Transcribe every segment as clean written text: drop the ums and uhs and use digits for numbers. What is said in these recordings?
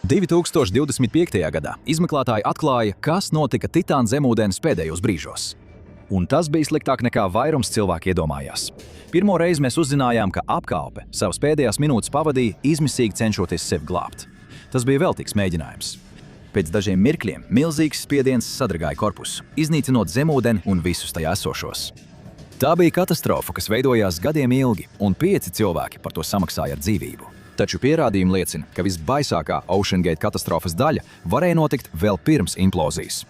2025. gadā izmeklētāji atklāja, kas notika Titāna zemūdens pēdējos brīžos. Un tas bija sliktāk nekā vairums cilvēku iedomājās. Pirmo reizi mēs uzzinājām, ka apkalpe savas pēdējās minūtes pavadīja izmisīgi cenšoties sevi glābt. Tas bija veltīgs mēģinājums. Pēc dažiem mirkļiem milzīgs spiediens sadragāja korpusu, iznīcinot zemūdeni un visus tajā esošos. Tā bija katastrofa, kas veidojās gadiem ilgi, un 5 cilvēki par to samaksāja ar dzīvību. Taču pierādījumi liecina, ka visbaisākā OceanGate katastrofas daļa varēja notikt vēl pirms implozijas.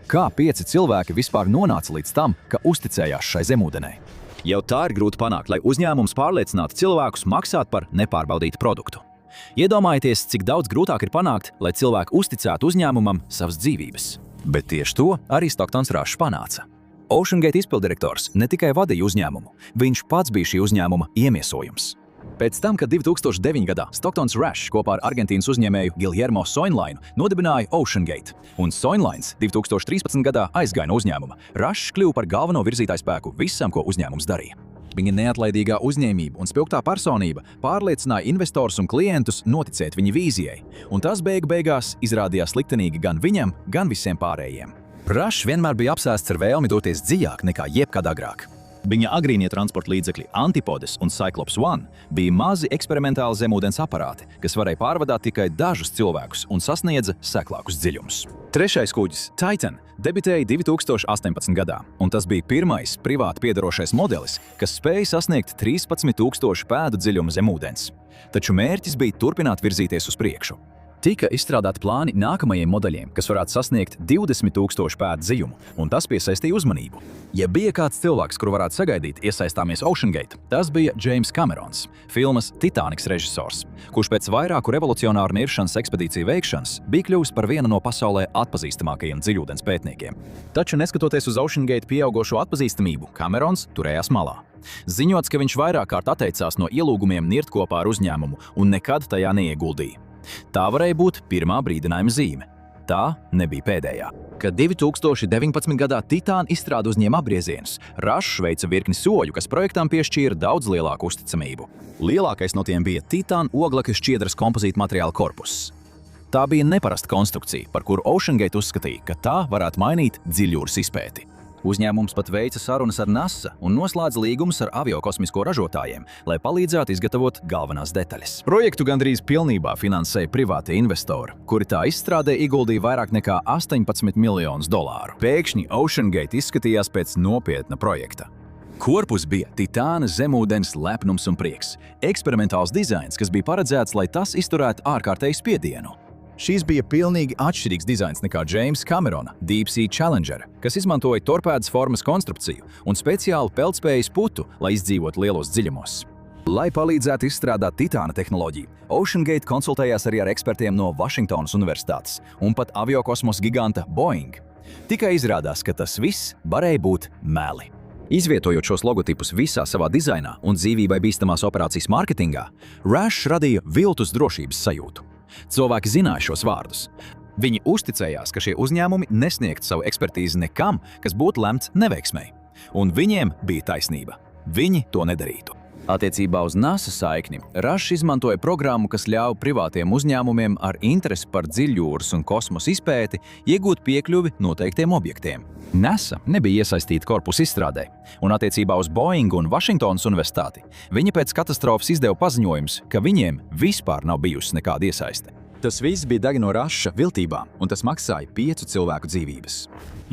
Kā 5 cilvēki vispār nonāca līdz tam, ka uzticējās šai zemūdenei? Jau tā ir grūti panākt, lai uzņēmums pārliecinātu cilvēkus maksāt par nepārbaudītu produktu. Iedomājieties, cik daudz grūtāk ir panākt, lai cilvēki uzticētu uzņēmumam savas dzīvības. Bet tieši to arī Stocktons Rush panāca. OceanGate izpildirektors ne tikai vadīja uzņēmumu, viņš pats bija šī uzņēmuma iemiesojums. Pēc tam, kad 2009. gadā Stocktons Rush kopā ar Argentīnas uzņēmēju Guillermo Soinlainu nodibināja OceanGate, un Soinlains 2013. gadā aizgāja no uzņēmuma, Rush kļuva par galveno virzītājspēku visam, ko uzņēmums darīja. Viņa neatlaidīgā uzņēmība un spilgtā personība pārliecināja investorus un klientus noticēt viņa vīzijai, un tas beigās izrādījās liktenīgi gan viņam, gan visiem pārējiem. Rush vienmēr bija apsēsts ar vēlmi doties dziļāk nekā jebkad agrāk. Viņa agrīnie transporta līdzekļi Antipodes un Cyclops One bija mazi eksperimentāli zemūdens aparāti, kas varēja pārvadāt tikai dažus cilvēkus un sasniedza seklākus dziļumus. Trešais kuģis, Titan, debitēja 2018. gadā, un tas bija pirmais privāti piedarošais modelis, kas spēja sasniegt 13,000 pēdu dziļumu zemūdens. Taču mērķis bija turpināt virzīties uz priekšu. Tika izstrādāti plāni nākamajiem modeļiem, kas varētu sasniegt 20,000 pēdu dziļumu, un tas piesaistīja uzmanību. Ja bija kāds cilvēks, kuru varētu sagaidīt, iesaistāmies OceanGate, tas bija James Camerons, filmas Titaniks režisors, kurš pēc vairāku revolucionāru niršanas ekspedīciju veikšanas bija kļuvis par vienu no pasaulē atpazīstamākajiem dziļūdens pētniekiem. Taču, neskatoties uz OceanGate pieaugošo atpazīstamību, Camerons turējās malā. Ziņots, ka viņš vairāk kārt atteicās no ielūgumiem nirt kopā ar uzņēmumu un nekad tajā neieguldīja. Tā varēja būt pirmā brīdinājuma zīme. Tā nebija pēdējā. Kad 2019. gadā Titāna izstrāde uzņēma apgriezienus, Rush veica virkni soļu, kas projektam piešķīra daudz lielāku uzticamību. Lielākais no tiem bija Titāna oglekļa šķiedras kompozīta materiāla korpuss. Tā bija neparasta konstrukcija, par kuru OceanGate uzskatīja, ka tā varētu mainīt dziļjūras izpēti. Uzņēmums pat veica sarunas ar NASA un noslēdza līgumus ar aviokosmisko ražotājiem, lai palīdzētu izgatavot galvenās detaļas. Projektu gandrīz pilnībā finansēja privātie investori, kuri tā izstrādē ieguldīja vairāk nekā $18 miljonus. Pēkšņi OceanGate izskatījās pēc nopietna projekta. Korpus bija Titāna zemūdens lepnums un prieks, eksperimentāls dizains, kas bija paredzēts, lai tas izturētu ārkārtēju spiedienu. Šīs bija pilnīgi atšķirīgs dizains nekā James Camerona Deep Sea Challenger, kas izmantoja torpēdas formas konstrukciju un speciālu peldspējas putu, lai izdzīvotu lielos dziļumos. Lai palīdzētu izstrādāt Titāna tehnoloģiju, OceanGate konsultējās arī ar ekspertiem no Vašingtonas Universitātes un pat aviokosmosa giganta Boeing. Tikai izrādās, ka tas viss varēja būt meli. Izvietojot šos logotipus visā savā dizainā un dzīvībai bīstamās operācijas mārketingā, Rush radīja viltus drošības sajūtu. Cilvēki zināja šos vārdus. Viņi uzticējās, ka šie uzņēmumi nesniegtu savu ekspertīzi nekam, kas būtu lemts neveiksmei. Un viņiem bija taisnība. Viņi to nedarītu. Attiecībā uz NASA saikni, Rush izmantoja programmu, kas ļauj privātiem uzņēmumiem ar interesi par dziļjūras un kosmosa izpēti iegūt piekļuvi noteiktiem objektiem. NASA nebija iesaistīta korpusa izstrādē, un attiecībā uz Boeing un Vašingtonas Universitāti viņi pēc katastrofas izdeva paziņojums, ka viņiem vispār nav bijusi nekāda iesaiste. Tas viss bija daļa no Rusha viltībām, un tas maksāja 5 cilvēku dzīvības.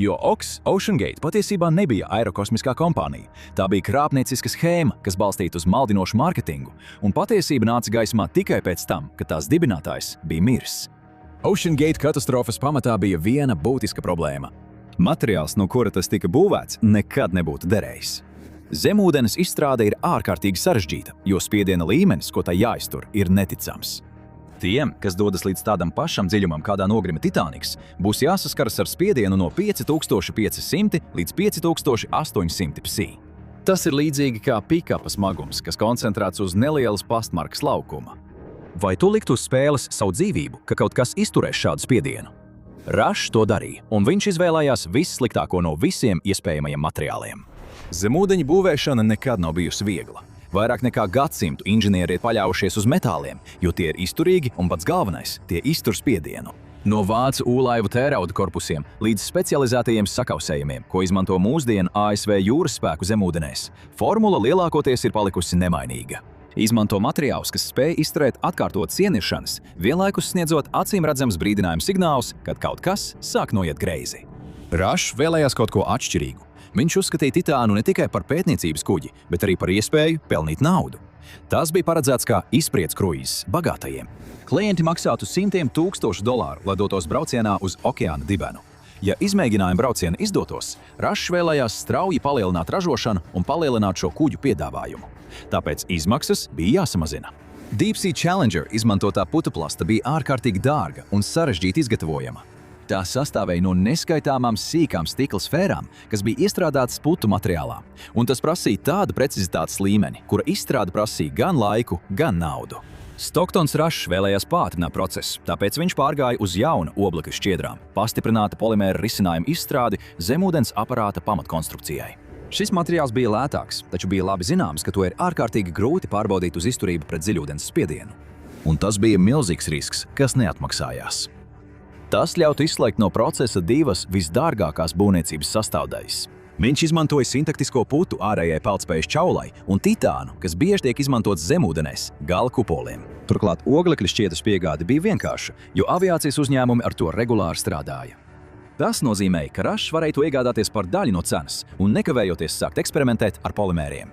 Jo OceanGate patiesībā nebija aerokosmiskā kompānija. Tā bija krāpnieciska schēma, kas balstīta uz maldinošu mārketingu, un patiesība nāca gaismā tikai pēc tam, kad tās dibinātājs bija miris. OceanGate katastrofas pamatā bija viena būtiska problēma. Materiāls, no kura tas tika būvēts, nekad nebūtu derējis. Zemūdens izstrāde ir ārkārtīgi sarežģīta, jo spiediena līmenis, ko tai jāiztur, ir neticams. Tiem, kas dodas līdz tādam pašam dziļumam, kādā nogrima Titaniks, būs jāsaskaras ar spiedienu no 5500 līdz 5800 psi. Tas ir līdzīgi kā pikapa smagums, kas koncentrēts uz nelielas pastmarkas laukuma. Vai tu liktu uz spēles savu dzīvību, ka kaut kas izturēs šādu spiedienu? Rush to darīja, un viņš izvēlējās vissliktāko no visiem iespējamajiem materiāliem. Zemūdeņa būvēšana nekad nav bijusi viegla. Vairāk nekā gadsimtu inženieri ir paļaujušies uz metāliem, jo tie ir izturīgi un pats galvenais – tie iztur spiedienu. No vācu ūlaivu tērauda korpusiem līdz specializētajiem sakausējumiem, ko izmanto mūsdienu ASV jūras spēku zemūdenēs, formula lielākoties ir palikusi nemainīga. Izmanto materiālus, kas spēj izturēt atkārtotas ieniršanas, vienlaikus sniedzot acīmredzams brīdinājuma signālus, kad kaut kas sāk noiet greizi. Rush vēlējās kaut ko atšķirīgu. Viņš uzskatīja titānu ne tikai par pētniecības kuģi, bet arī par iespēju pelnīt naudu. Tas bija paredzēts kā izspriedz kruīzes bagātajiem. Klienti maksātu $100 000, lai dotos braucienā uz okeāna dibenu. Ja izmēģinājuma brauciena izdotos, Rush vēlējās strauji palielināt ražošanu un palielināt šo kuģu piedāvājumu. Tāpēc izmaksas bija jāsamazina. Deep Sea Challenger izmantotā putuplasta bija ārkārtīgi dārga un sarežģīti izgatavojama. Tā sastāvēja no neskaitāmām sīkām stikla sfērām, kas bija iestrādātas putu materiālā, un tas prasīja tādu precizitātes līmeni, kura izstrāde prasīja gan laiku, gan naudu. Stocktons Rush vēlējās pātrināt procesu, tāpēc viņš pārgāja uz jaunu oglekļa šķiedrām, pastiprināta polimēra risinājuma izstrādi zemūdens aparāta pamatkonstrukcijai. Šis materiāls bija lētāks, taču bija labi zināms, ka to ir ārkārtīgi grūti pārbaudīt uz izturību pret dziļūdens spiedienu. Un tas bija milzīgs risks, kas neatmaksājās. Tas ļautu izslēgt no procesa divas visdārgākās būvniecības sastāvdaļas. Viņš izmantoja sintaktisko putu ārējai peldspējas čaulai un titānu, kas bieži tiek izmantots zemūdenēs, gala kupoliem. Turklāt oglekļa šķiedras piegāde bija vienkārša, jo aviācijas uzņēmumi ar to regulāri strādāja. Tas nozīmēja, ka Rush varēja to iegādāties par daļu no cenas un nekavējoties sākt eksperimentēt ar polimēriem.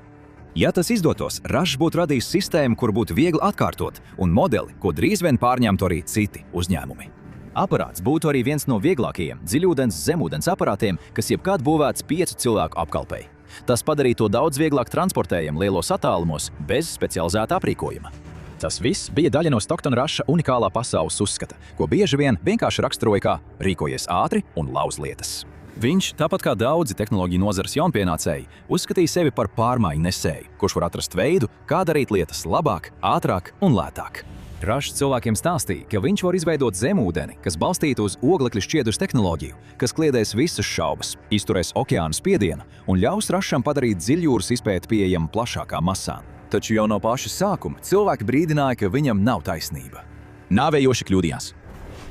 Ja tas izdotos, Rush būtu radījis sistēmu, kur būtu viegli atkārtot, un modeli, ko drīz vien pārņemtu arī citi uzņēmumi. Aparāts būtu arī viens no vieglākajiem dziļūdens zemūdens aparātiem, kas jebkad būvēts 5 cilvēku apkalpei. Tas padarīja to daudz vieglāk transportējumu lielos attālumos bez specializēta aprīkojuma. Tas viss bija daļa no Stockton Rusha unikālā pasaules uzskata, ko bieži vien vienkārši raksturoja kā rīkojies ātri un lauz lietas. Viņš, tāpat kā daudzi tehnoloģiju nozares jaunpienācēji, uzskatīja sevi par pārmaiņu nesēju, kurš var atrast veidu, kā darīt lietas labāk, ātrāk un lētāk. Rush cilvēkiem stāstīja, ka viņš var izveidot zemūdeni, kas balstītu uz oglekļa šķiedras tehnoloģiju, kas kliedēs visas šaubas, izturēs okeāna spiedienu un ļaus Rusham padarīt dziļjūras izpēti pieejamu plašākām masām. Taču jau no paša sākuma cilvēki brīdināja, ka viņam nav taisnība. Nāvējoši kļūdījās.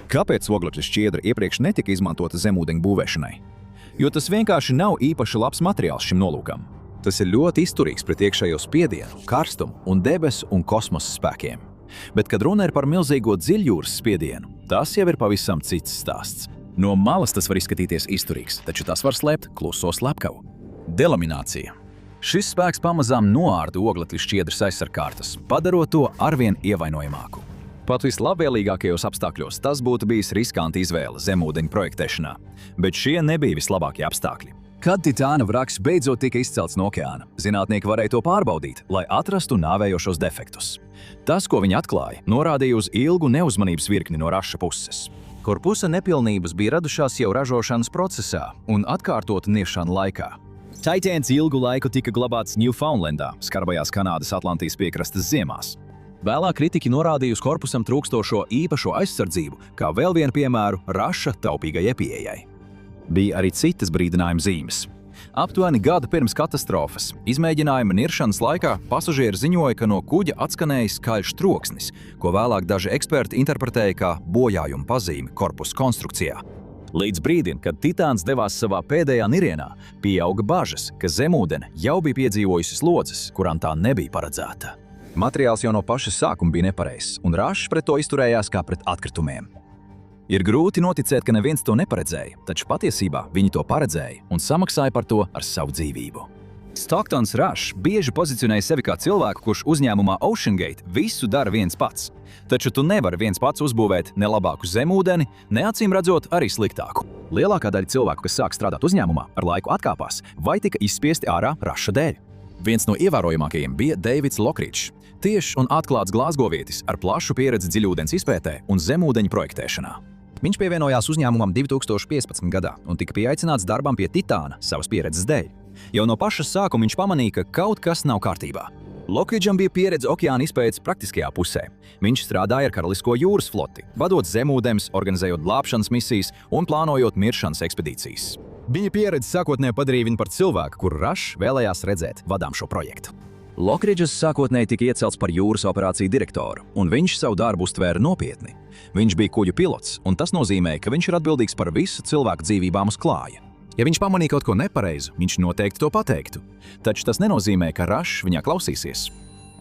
Kāpēc oglekļa šķiedra iepriekš netika izmantota zemūdeņu būvēšanai? Jo tas vienkārši nav īpaši labs materiāls šim nolūkam. Tas ir ļoti izturīgs pret iekšējo spiedienu, karstumu un debesu un kosmosa spēkiem. Bet, kad runa ir par milzīgo dziļjūras spiedienu, tas jau ir pavisam cits stāsts. No malas tas var izskatīties izturīgs, taču tas var slēpt kluso slepkavu. Delaminācija. Šis spēks pamazām noārda oglekļa šķiedras aizsargkārtas, padarot to arvien ievainojamāku. Pat vislabvēlīgākajos apstākļos tas būtu bijis riskanti izvēle zemūdeņu projektēšanā, bet šie nebija vislabākie apstākļi. Kad titāna vraks beidzot tika izcelts no okeāna, zinātnieki varēja to pārbaudīt, lai atrastu nāvējošos defektus. Tas, ko viņi atklāja, norādīja uz ilgu neuzmanības virkni no Rusha puses. Korpusa nepilnības bija radušās jau ražošanas procesā un atkārtota niršana laikā. Titans ilgu laiku tika glabāts Newfoundlandā, skarbajās Kanādas Atlantijas piekrastes ziemās. Vēlāk kritiķi norādīja uz korpusam trūkstošo īpašo aizsardzību, kā vēl vienu piemēru Rusha taupīgajai pieejai. Bija arī citas brīdinājuma zīmes. Aptuveni gadu pirms katastrofas, izmēģinājuma niršanas laikā pasažieri ziņoja, ka no kuģa atskanēja skaļš troksnis, ko vēlāk daži eksperti interpretēja kā bojājuma pazīmi korpusa konstrukcijā. Līdz brīdim, kad titāns devās savā pēdējā nirienā, pieauga bažas, ka zemūdene jau bija piedzīvojusi slodzes, kurām tā nebija paredzēta. Materiāls jau no paša sākuma bija nepareizs, un Rush pret to izturējās kā pret atkritumiem. Ir grūti noticēt, ka neviens to neparedzēja, taču patiesībā viņi to paredzēja un samaksāja par to ar savu dzīvību. Stocktons Rush bieži pozicionēja sevi kā cilvēku, kurš uzņēmumā OceanGate visu dara viens pats. Taču tu nevari viens pats uzbūvēt ne labāku zemūdeni, ne acīm redzot arī sliktāku. Lielākā daļa cilvēku, kas sāk strādāt uzņēmumā, ar laiku atkāpās vai tika izspiesti ārā Rusha dēļ. Viens no ievērojamākajiem bija Davids Lockridge, tiešs un atklāts glāzgovietis ar plašu pieredzi dziļūdens izpētē un zemūdeņu projektēšanā. Viņš pievienojās uzņēmumam 2015. gadā un tika pieaicināts darbam pie titāna savas pieredzes dēļ. Jau no paša sākuma viņš pamanīja, ka kaut kas nav kārtībā. Lockridgeam bija pieredze okeāna izpētes praktiskajā pusē. Viņš strādāja ar Karalisko jūras floti, vadot zemūdenes, organizējot glābšanas misijas un plānojot miršanas ekspedīcijas. Viņa pieredze sākotnēji padarīja viņu par cilvēku, kuru Rush vēlējās redzēt vadām šo projektu. Lockridges sākotnēji tika iecelts par jūras operāciju direktoru, un viņš savu darbu uztvēra nopietni. Viņš bija kuģu pilots, un tas nozīmē, ka viņš ir atbildīgs par visu cilvēku dzīvībām uz klāja. Ja viņš pamanīja kaut ko nepareizu, viņš noteikti to pateiktu. Taču tas nenozīmē, ka Rush viņā klausīsies.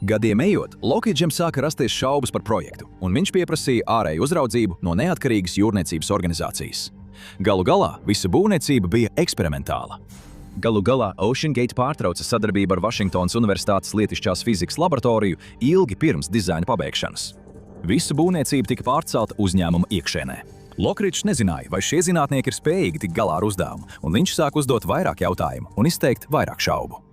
Gadiem ejot, Lockridgem sāka rasties šaubas par projektu, un viņš pieprasīja ārēju uzraudzību no neatkarīgas jūrniecības organizācijas. Galu galā visa būvniecība bija eksperimentāla. Galu galā OceanGate pārtrauca sadarbību ar Vašingtonas Universitātes lietišķās fizikas laboratoriju ilgi pirms dizaina pabeigšanas. Visa būvniecība tika pārcelta uzņēmuma iekšēnē. Lockridge nezināja, vai šie zinātnieki ir spējīgi tikt galā ar uzdevumu, un viņš sāka uzdot vairāk jautājumu un izteikt vairāk šaubu.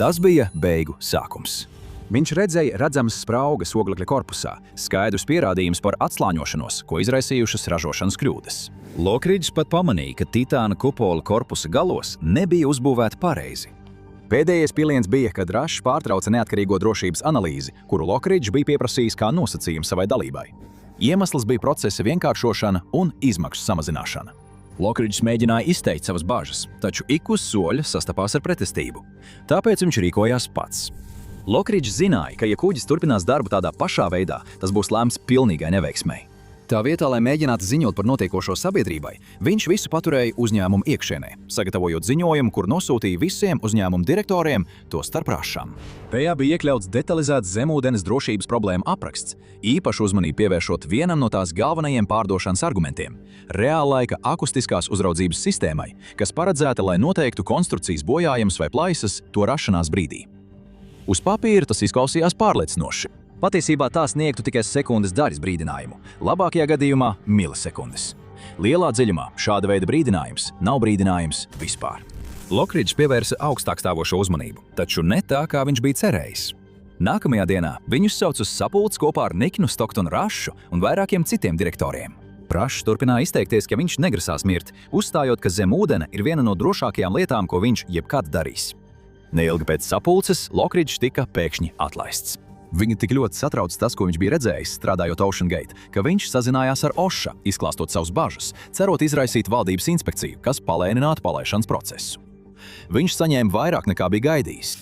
Tas bija beigu sākums. Viņš redzēja redzamas spraugas oglekļa korpusā, skaidrus pierādījumus par atslāņošanos, ko izraisījušas ražošanas kļūdas. Lockridge pat pamanīja, ka titāna kupola korpusa galos nebija uzbūvēta pareizi. Pēdējais piliens bija, kad Rush pārtrauca neatkarīgo drošības analīzi, kuru Lockridge bija pieprasījis kā nosacījumu savai dalībai. Iemesls bija procesa vienkāršošana un izmaksu samazināšana. Lockridge mēģināja izteikt savas bažas, taču ik uz soļa sastapās ar pretestību. Tāpēc viņš rīkojās pats. Lockridge zināja, ka ja kuģis turpinās darbu tādā pašā veidā, tas būs lēms pilnīgai neveiksmei. Tā vietā, lai mēģinātu ziņot par notiekošo sabiedrībai, viņš visu paturēja uzņēmumu iekšienē, sagatavojot ziņojumu, kur nosūtīja visiem uzņēmumu direktoriem, tostarp Rusham. Tajā bija iekļauts detalizēts zemūdens drošības problēmu apraksts, īpašu uzmanību pievēršot vienam no tās galvenajiem pārdošanas argumentiem – reāllaika akustiskās uzraudzības sistēmai, kas paredzēta, lai noteiktu konstrukcijas bojājums vai plaisas to rašanās brīdī. Uz papīra tas izklausījās pārliecinoši. Patiesībā tā sniegtu tikai sekundes daļas brīdinājumu, labākajā gadījumā milisekundes. Lielā dziļumā šāda veida brīdinājums nav brīdinājums vispār. Lockridge pievērsa augstāk stāvošo uzmanību, taču ne tā, kā viņš bija cerējis. Nākamajā dienā viņus sauc uz sapulci kopā ar Niknu Stocktonu Rushu un vairākiem citiem direktoriem. Rush turpināja izteikties, ka viņš negrasās mirt, uzstājot, ka zemūdene ir viena no drošākajām lietām, ko viņš jebkad darīs. Neilgi pēc sapulces Lockridge tika pēkšņi atlaists. Viņu tik ļoti satrauc tas, ko viņš bija redzējis, strādājot OceanGate, ka viņš sazinājās ar OSHA, izklāstot savus bažas, cerot izraisīt valdības inspekciju, kas palēninātu palaišanas procesu. Viņš saņēma vairāk nekā bija gaidījis.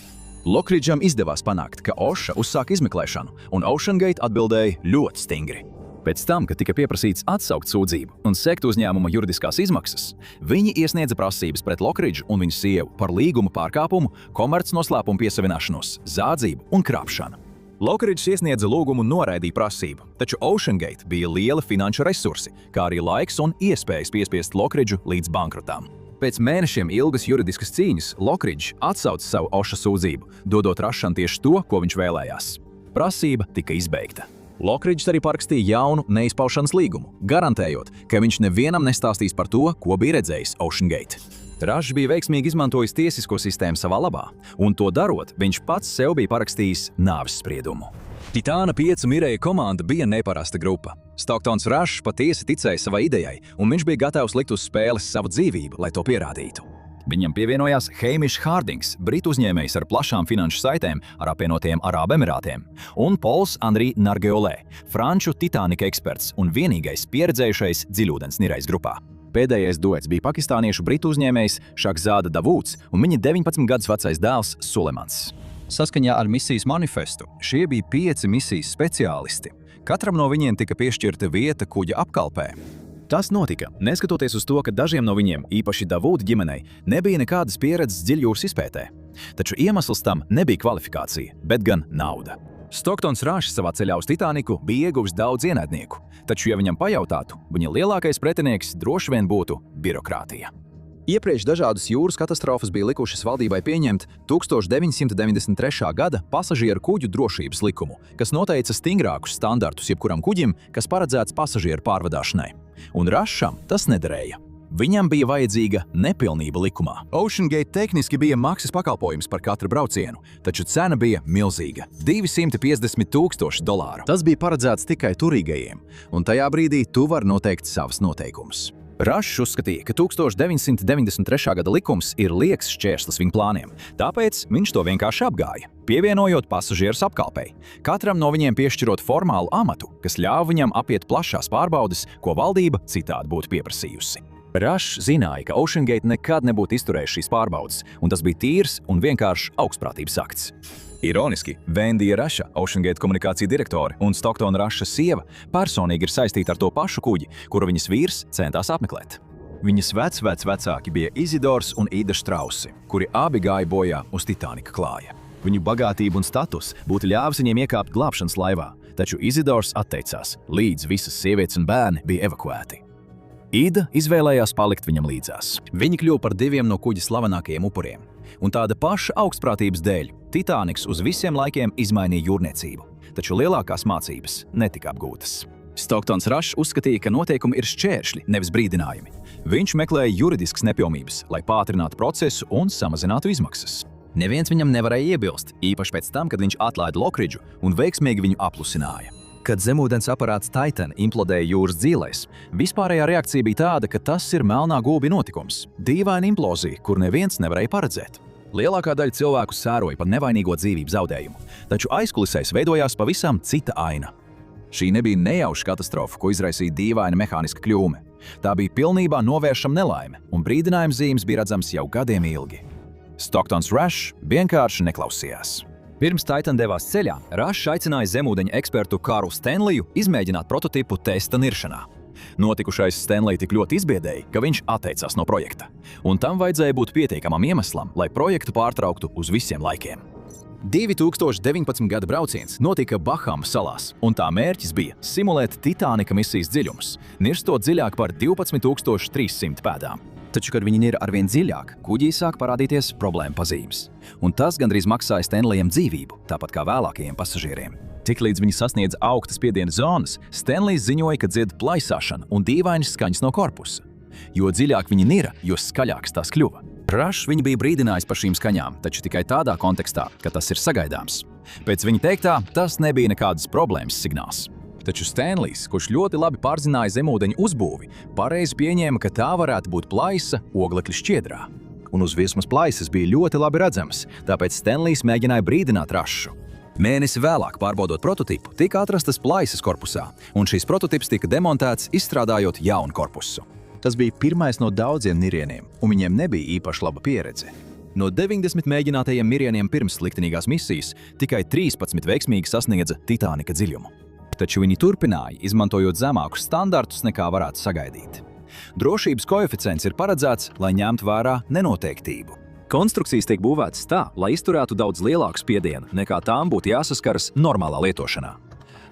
Lockridgam izdevās panākt, ka OSHA uzsāk izmeklēšanu, un OceanGate atbildēja ļoti stingri. Pēc tam, kad tika pieprasīts atsaukt sūdzību un sekt uzņēmuma juridiskās izmaksas, viņi iesniedza prasības pret Lockridge un viņa sievu par līguma pārkāpumu, komercnoslēpumu piesavināšanos, zādzību un krāpšanu. Lockridge iesniedza lūgumu un noraidīja prasību, taču OceanGate bija liela finanšu resursi, kā arī laiks un iespējas piespiest Lockridžu līdz bankrotām. Pēc mēnešiem ilgas juridiskas cīņas Lockridge atsauca savu OSHA sūdzību, dodot Rusham tieši to, ko viņš vēlējās. Prasība tika izbeigta. Lockridge arī parakstīja jaunu neizpaušanas līgumu, garantējot, ka viņš nevienam nestāstīs par to, ko bija redzējis OceanGate. Rush bija veiksmīgi izmantojis tiesisko sistēmu savā labā, un to darot, viņš pats sev bija parakstījis nāves spriedumu. Titāna 5 mirēja komanda bija neparasta grupa. Stocktons Rush patiesi ticēja savai idejai, un viņš bija gatavs likt uz spēles savu dzīvību, lai to pierādītu. Viņam pievienojās Hamish Hardings, britu uzņēmējs ar plašām finanšu saitēm ar apvienotajiem Arābu Emirātiem, un Pols Henri Nargeolē, franču Titanic eksperts un vienīgais pieredzējušais dziļūdens nirais grupā. Pēdējais duets bija pakistāniešu britu uzņēmējs Shahzada Davūds un viņa 19 gadus vecais dēls Sulemans. Saskaņā ar misijas manifestu šie bija 5 misijas speciālisti. Katram no viņiem tika piešķirta vieta kuģa apkalpē. Tas notika, neskatoties uz to, ka dažiem no viņiem, īpaši Davūda ģimenei, nebija nekādas pieredzes dziļjūras izpētē. Taču iemesls tam nebija kvalifikācija, bet gan nauda. Stocktons Rush savā ceļā uz Titaniku bija ieguvis daudz ienaidnieku, taču, ja viņam pajautātu, viņa lielākais pretinieks droši vien būtu birokrātija. Iepriekš dažādas jūras katastrofas bija likušas valdībai pieņemt 1993. gada pasažieru kuģu drošības likumu, kas noteica stingrākus standartus jebkuram kuģim, kas paredzēts pasažieru pārvadāšanai. Un Rusham tas nederēja. Viņam bija vajadzīga nepilnība likumā. OceanGate tehniski bija maksas pakalpojums par katru braucienu, taču cena bija milzīga – $250,000. Tas bija paredzēts tikai turīgajiem, un tajā brīdī tu vari noteikt savus noteikumus. Rush uzskatīja, ka 1993. gada likums ir lieks šķērslis viņa plāniem, tāpēc viņš to vienkārši apgāja, pievienojot pasažierus apkalpei, katram no viņiem piešķirot formālu amatu, kas ļāva viņam apiet plašās pārbaudes, ko valdība citādi būtu pieprasījusi. Rush zināja, ka OceanGate nekad nebūtu izturējis šīs pārbaudes, un tas bija tīrs un vienkārši augstprātības akts. Ironiski, Vendija Raša, OceanGate komunikācija direktore un Stocktona Raša sieva personīgi ir saistīta ar to pašu kuģi, kuru viņas vīrs centās apmeklēt. Viņas vecāki bija Izidors un Ida Štrausi, kuri abi gāja bojā uz Titanika klāja. Viņu bagātība un status būtu ļāvis viņiem iekāpt glābšanas laivā, taču Izidors atteicās, līdz visas sievietes un bērni bija evakuēti. Ida izvēlējās palikt viņam līdzās. Viņi kļuva par diviem no kuģa slavenākajiem upuriem. Un tāda paša augstprātības dēļ Titaniks uz visiem laikiem izmainīja jūrniecību, taču lielākās mācības netika apgūtas. Stocktons Rašs uzskatīja, ka noteikumi ir šķēršļi, nevis brīdinājumi. Viņš meklēja juridiskas nepilnības, lai pātrinātu procesu un samazinātu izmaksas. Neviens viņam nevarēja iebilst, īpaši pēc tam, kad viņš atlaida Lockridžu un veiksmīgi viņu aplusināja. Kad zemūdens aparāts Titan implodēja jūras dzīlēs, vispārējā reakcija bija tāda, ka tas ir melnā gūbja notikums, dīvaina implozija, kur neviens nevarēja paredzēt. Lielākā daļa cilvēku sēroja par nevainīgo dzīvību zaudējumu, taču aizkulisēs veidojās pavisam cita aina. Šī nebija nejauša katastrofa, ko izraisīja dīvaina mehāniska kļūme. Tā bija pilnībā novēršama nelaime, un brīdinājuma zīmes bija redzams jau gadiem ilgi. Stocktons Rašs vienkārši neklausījās. Pirms Titan devās ceļā, Rašs aicināja zemūdeņa ekspertu Karlu Stenliju izmēģināt prototipu testa niršanā. Notikušais Stenliju tik ļoti izbiedēja, ka viņš atteicās no projekta, un tam vajadzēja būt pietiekamam iemeslam, lai projektu pārtrauktu uz visiem laikiem. 2019. gada brauciens notika Bahamu salās, un tā mērķis bija simulēt Titanika misijas dziļumus, nirstot dziļāk par 12,300 pēdām. Taču, kad viņi nira arvien dziļāk, kuģī sāk parādīties problēma pazīmes. Un tas gandrīz maksāja Stenlijam dzīvību, tāpat kā vēlākajiem pasažieriem. Tiklīdz viņi sasniedz augstas spiediena zonas, Stenlijs ziņoja, ka dzird plaisāšanu un dīvainas skaņas no korpusa. Jo dziļāk viņi nira, jo skaļāks tās kļuva. Rašs viņu bija brīdinājis par šīm skaņām, taču tikai tādā kontekstā, ka tas ir sagaidāms. Pēc viņa teiktā, tas nebija nekādas problēmas signāls. Taču Stenlijs, kurš ļoti labi pārzināja zemūdeņu uzbūvi, pareizi pieņēma, ka tā varētu būt plaisa oglekļa šķiedrā. Un uz virsmas plaisas bija ļoti labi redzamas, tāpēc Stenlijs mēģināja brīdināt Rašu. Mēnesi vēlāk, pārbaudot prototipu, tika atrastas plaisas korpusā, un šīs prototips tika demontēts, izstrādājot jaunu korpusu. Tas bija pirmais no daudziem nirieniem, un viņiem nebija īpaši laba pieredze. No 90 mēģinātajiem nirieniem pirms liktenīgās misijas, tikai 13 veiksmīgi sasniedza Titanika dziļumu. Taču viņi turpināja, izmantojot zemākus standartus nekā varētu sagaidīt. Drošības koeficients ir paredzēts, lai ņemtu vērā nenoteiktību. Konstrukcijas tiek būvētas tā, lai izturētu daudz lielāku spiedienu, nekā tām būtu jāsaskaras normālā lietošanā.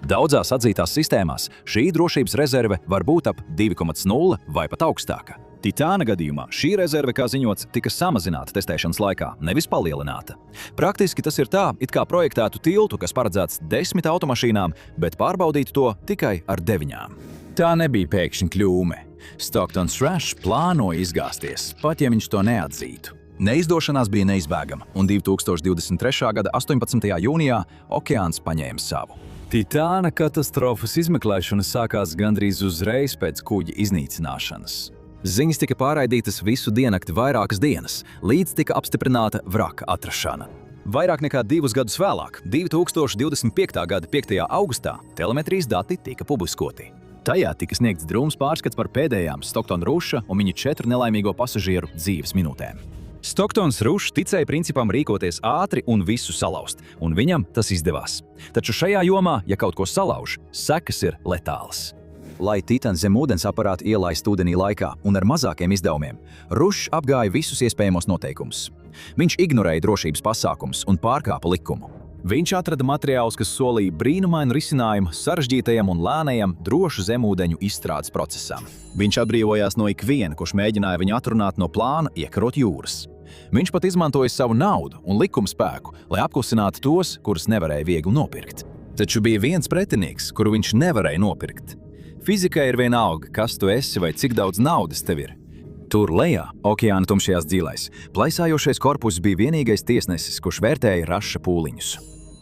Daudzās atzītās sistēmās šī drošības rezerve var būt ap 2,0 vai pat augstāka. Titāna gadījumā šī rezerve, kā ziņots, tika samazināta testēšanas laikā, nevis palielināta. Praktiski tas ir tā, it kā projektētu tiltu, kas paredzēts 10 automašīnām, bet pārbaudītu to tikai ar 9. Tā nebija pēkšņa kļūme. Stocktons Rašs plānoja izgāzties, pat ja viņš to neatzītu. Neizdošanās bija neizbēgama, un 2023. gada 18. jūnijā okeāns paņēma savu. Titāna katastrofas izmeklēšana sākās gandrīz uzreiz pēc kuģa iznīcināšanas. Ziņas tika pārraidītas visu diennakti vairākas dienas, līdz tika apstiprināta vraka atrašana. Vairāk nekā 2 gadus vēlāk, 2025. gada 5. augustā, telemetrijas dati tika publiskoti. Tajā tika sniegts drūms pārskats par pēdējām Stocktona Raša un viņa 4 nelaimīgo pasažieru dzīves minūtēm. Stocktons Rašs ticēja principam rīkoties ātri un visu salauzt, un viņam tas izdevās. Taču šajā jomā, ja kaut ko salauž, sekas ir letālas. Lai Titan zemūdens aparātu ielaistu ūdenī laikā un ar mazākiem izdevumiem, Rašs apgāja visus iespējamos noteikumus. Viņš ignorēja drošības pasākumus un pārkāpa likumu. Viņš atrada materiālus, kas solīja brīnumainu risinājumu sarežģītajam un lēnajam drošu zemūdeņu izstrādes procesam. Viņš atbrīvojās no ikviena, kurš mēģināja viņu atrunāt no plāna iekarot jūras. Viņš pat izmantoja savu naudu un likumspēku, lai apklusinātu tos, kurus nevarēja viegli nopirkt. Taču bija viens pretinieks, kuru viņš nevarēja nopirkt. Fizikai ir vienalga, kas tu esi vai cik daudz naudas tev ir. Tur lejā, okeāna tumšajās dzīlēs, plaisājošais korpus bija vienīgais tiesnesis, kurš vērtēja Raša pūliņus.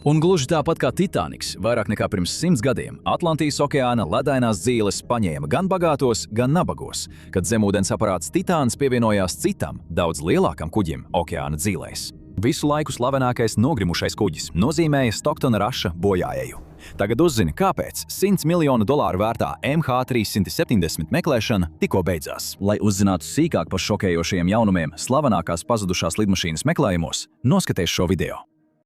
Un gluži tāpat kā Titaniks, vairāk nekā pirms 100 gadiem, Atlantijas okeāna ledainās dzīles paņēma gan bagātos, gan nabagos, kad zemūdens aparāts Titāns pievienojās citam, daudz lielākam kuģim okeāna dzīlēs. Visu laiku slavenākais nogrimušais kuģis nozīmēja Stocktona Raša bojājēju. Tagad uzzini, kāpēc $100 miljonu vērtā MH370 meklēšana tikko beidzās. Lai uzzinātu sīkāk par šokējošajiem jaunumiem slavenākās pazudušās lidmašīnas meklējumos, noskaties šo video.